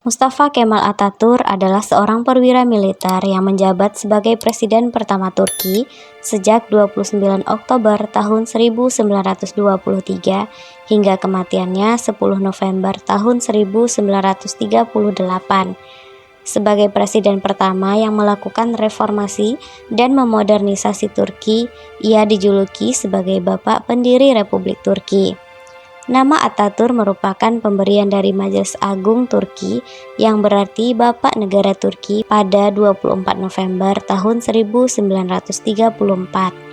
Mustafa Kemal Atatürk adalah seorang perwira militer yang menjabat sebagai presiden pertama Turki sejak 29 Oktober tahun 1923 hingga kematiannya 10 November tahun 1938. Sebagai presiden pertama yang melakukan reformasi dan memodernisasi Turki, ia dijuluki sebagai Bapak Pendiri Republik Turki. Nama Atatürk merupakan pemberian dari Majelis Agung Turki yang berarti Bapak Negara Turki pada 24 November tahun 1934.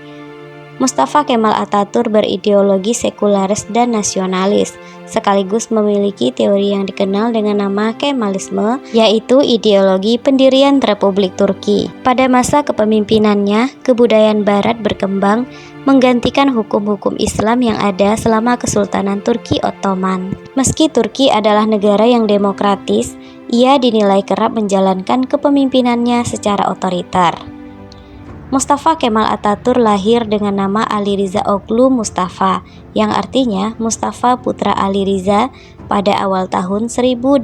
Mustafa Kemal Atatürk berideologi sekularis dan nasionalis, sekaligus memiliki teori yang dikenal dengan nama Kemalisme, yaitu ideologi pendirian Republik Turki. Pada masa kepemimpinannya, kebudayaan Barat berkembang, menggantikan hukum-hukum Islam yang ada selama Kesultanan Turki Ottoman. Meski Turki adalah negara yang demokratis, ia dinilai kerap menjalankan kepemimpinannya secara otoriter. Mustafa Kemal Atatürk lahir dengan nama Ali Riza Oglu Mustafa, yang artinya Mustafa Putra Ali Riza, pada awal tahun 1881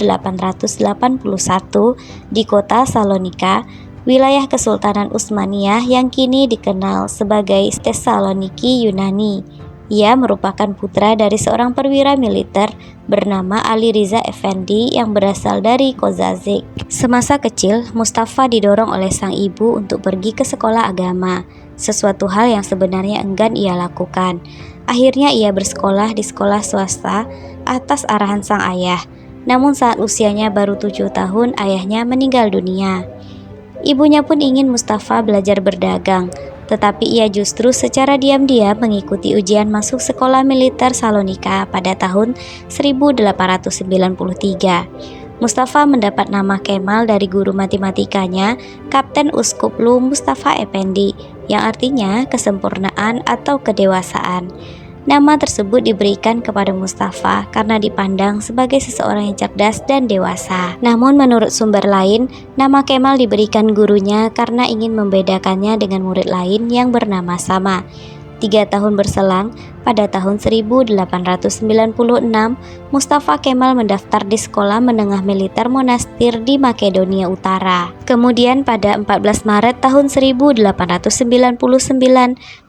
di kota Salonika, wilayah Kesultanan Utsmaniyah yang kini dikenal sebagai Thessaloniki Yunani. Ia merupakan putra dari seorang perwira militer bernama Ali Riza Effendi yang berasal dari Kozazik. Semasa kecil, Mustafa didorong oleh sang ibu untuk pergi ke sekolah agama, sesuatu hal yang sebenarnya enggan ia lakukan. Akhirnya ia bersekolah di sekolah swasta atas arahan sang ayah. Namun saat usianya baru 7 tahun, ayahnya meninggal dunia. Ibunya pun ingin Mustafa belajar berdagang, tetapi ia justru secara diam-diam mengikuti ujian masuk sekolah militer Salonika pada tahun 1893. Mustafa mendapat nama Kemal dari guru matematikanya, Kapten Uskuplu Mustafa Effendi, yang artinya kesempurnaan atau kedewasaan. Nama tersebut diberikan kepada Mustafa karena dipandang sebagai seseorang yang cerdas dan dewasa. Namun menurut sumber lain, nama Kemal diberikan gurunya karena ingin membedakannya dengan murid lain yang bernama sama. 3 tahun berselang, pada tahun 1896, Mustafa Kemal mendaftar di Sekolah Menengah Militer Monastir di Makedonia Utara. Kemudian pada 14 Maret tahun 1899,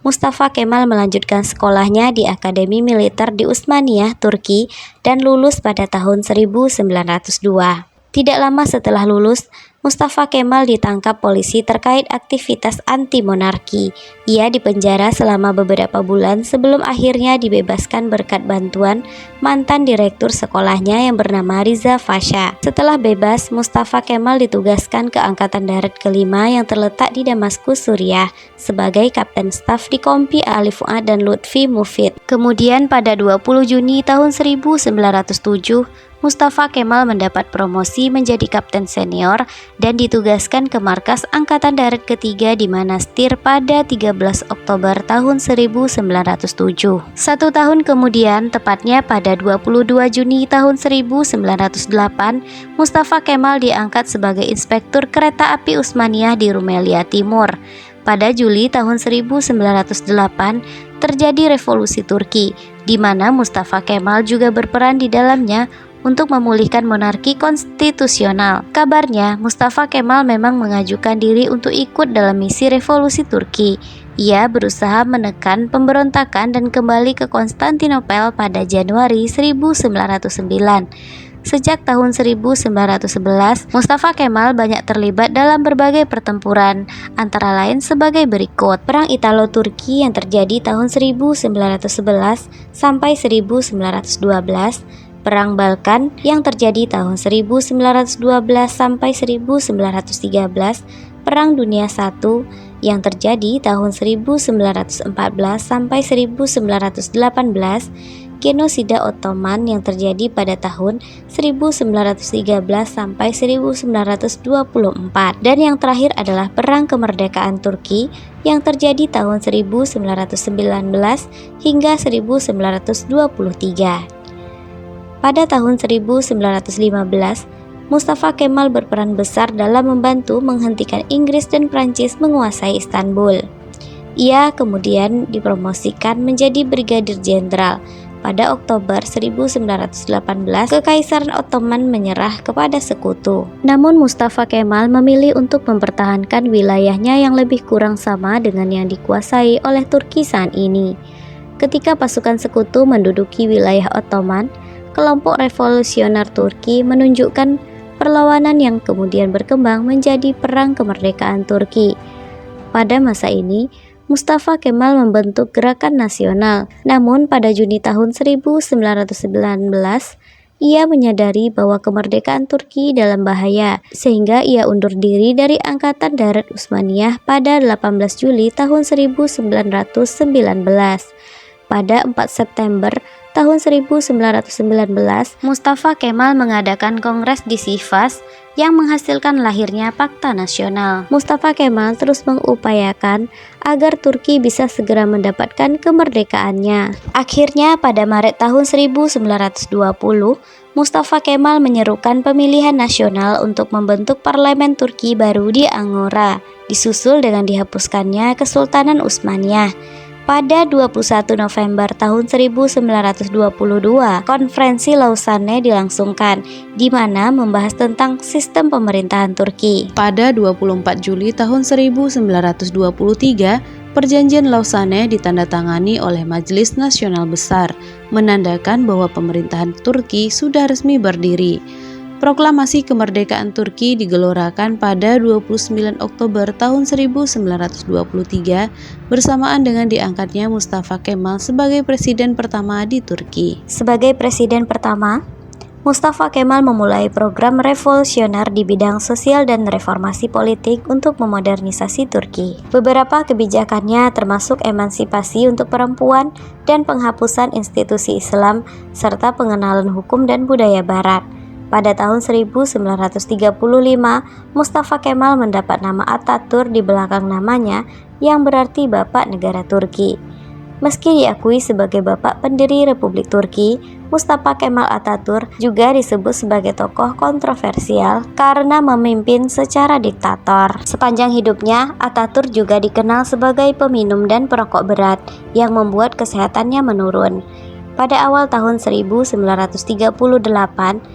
Mustafa Kemal melanjutkan sekolahnya di Akademi Militer di Utsmaniyah, Turki, dan lulus pada tahun 1902. Tidak lama setelah lulus, Mustafa Kemal ditangkap polisi terkait aktivitas anti-monarki. Ia dipenjara selama beberapa bulan sebelum akhirnya dibebaskan berkat bantuan mantan direktur sekolahnya yang bernama Riza Fasha. Setelah bebas, Mustafa Kemal ditugaskan ke Angkatan Darat kelima yang terletak di Damaskus, Suriah, sebagai Kapten Staf di Kompi Ali Fuad dan Lutfi Mufid. Kemudian pada 20 Juni tahun 1907, Mustafa Kemal mendapat promosi menjadi kapten senior dan ditugaskan ke markas Angkatan Darat ketiga di Monastir pada 13 Oktober tahun 1907. 1 tahun kemudian, tepatnya pada 22 Juni tahun 1908, Mustafa Kemal diangkat sebagai Inspektur Kereta Api Utsmaniyah di Rumelia Timur. Pada Juli tahun 1908, terjadi revolusi Turki, di mana Mustafa Kemal juga berperan di dalamnya untuk memulihkan monarki konstitusional. Kabarnya, Mustafa Kemal memang mengajukan diri untuk ikut dalam misi revolusi Turki. Ia berusaha menekan pemberontakan dan kembali ke Konstantinopel pada Januari 1909. Sejak tahun 1911, Mustafa Kemal banyak terlibat dalam berbagai pertempuran, antara lain sebagai berikut: Perang Italo-Turki yang terjadi tahun 1911 sampai 1912, Perang Balkan yang terjadi tahun 1912 sampai 1913, Perang Dunia I yang terjadi tahun 1914 sampai 1918, Genosida Ottoman yang terjadi pada tahun 1913 sampai 1924, dan yang terakhir adalah Perang Kemerdekaan Turki yang terjadi tahun 1919 hingga 1923. Pada tahun 1915, Mustafa Kemal berperan besar dalam membantu menghentikan Inggris dan Prancis menguasai Istanbul. Ia kemudian dipromosikan menjadi Brigadir Jenderal. pada Oktober 1918 Kekaisaran Ottoman menyerah kepada sekutu. Namun Mustafa Kemal memilih untuk mempertahankan wilayahnya yang lebih kurang sama dengan yang dikuasai oleh Turki saat ini. Ketika pasukan sekutu menduduki wilayah Ottoman, kelompok revolusioner Turki menunjukkan perlawanan yang kemudian berkembang menjadi Perang Kemerdekaan Turki. Pada masa ini, Mustafa Kemal membentuk Gerakan Nasional. Namun pada Juni tahun 1919, ia menyadari bahwa kemerdekaan Turki dalam bahaya, sehingga ia undur diri dari Angkatan Darat Utsmaniyah pada 18 Juli tahun 1919. Pada 4 September tahun 1919, Mustafa Kemal mengadakan kongres di Sivas yang menghasilkan lahirnya Pakta Nasional. Mustafa Kemal terus mengupayakan agar Turki bisa segera mendapatkan kemerdekaannya. Akhirnya pada Maret tahun 1920, Mustafa Kemal menyerukan pemilihan nasional untuk membentuk parlemen Turki baru di Ankara, disusul dengan dihapuskannya Kesultanan Utsmaniyah. Pada 21 November tahun 1922, konferensi Lausanne dilangsungkan, di mana membahas tentang sistem pemerintahan Turki. Pada 24 Juli tahun 1923, Perjanjian Lausanne ditandatangani oleh Majelis Nasional Besar, menandakan bahwa pemerintahan Turki sudah resmi berdiri. Proklamasi kemerdekaan Turki digelorakan pada 29 Oktober tahun 1923 bersamaan dengan diangkatnya Mustafa Kemal sebagai presiden pertama di Turki. Sebagai presiden pertama, Mustafa Kemal memulai program revolusioner di bidang sosial dan reformasi politik untuk memodernisasi Turki. Beberapa kebijakannya termasuk emansipasi untuk perempuan dan penghapusan institusi Islam serta pengenalan hukum dan budaya Barat. Pada tahun 1935, Mustafa Kemal mendapat nama Atatürk di belakang namanya yang berarti Bapak Negara Turki. Meski diakui sebagai bapak pendiri Republik Turki, Mustafa Kemal Atatürk juga disebut sebagai tokoh kontroversial karena memimpin secara diktator. Sepanjang hidupnya, Atatürk juga dikenal sebagai peminum dan perokok berat yang membuat kesehatannya menurun. Pada awal tahun 1938,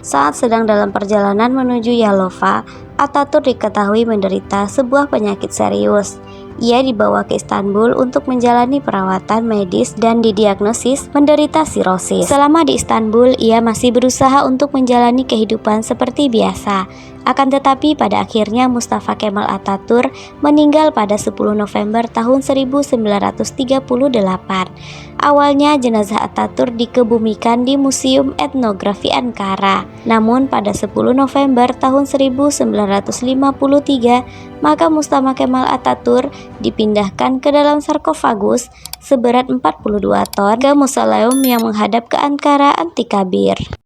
saat sedang dalam perjalanan menuju Yalova, Atatürk diketahui menderita sebuah penyakit serius. Ia dibawa ke Istanbul untuk menjalani perawatan medis dan didiagnosis menderita sirosis. Selama di Istanbul, ia masih berusaha untuk menjalani kehidupan seperti biasa. Akan tetapi pada akhirnya Mustafa Kemal Atatürk meninggal pada 10 November tahun 1938. Awalnya jenazah Atatürk dikebumikan di Museum Etnografi Ankara. Namun pada 10 November tahun 1953, maka Mustafa Kemal Atatürk dipindahkan ke dalam sarkofagus seberat 42 ton ke mausoleum yang menghadap ke Ankara Antikabir.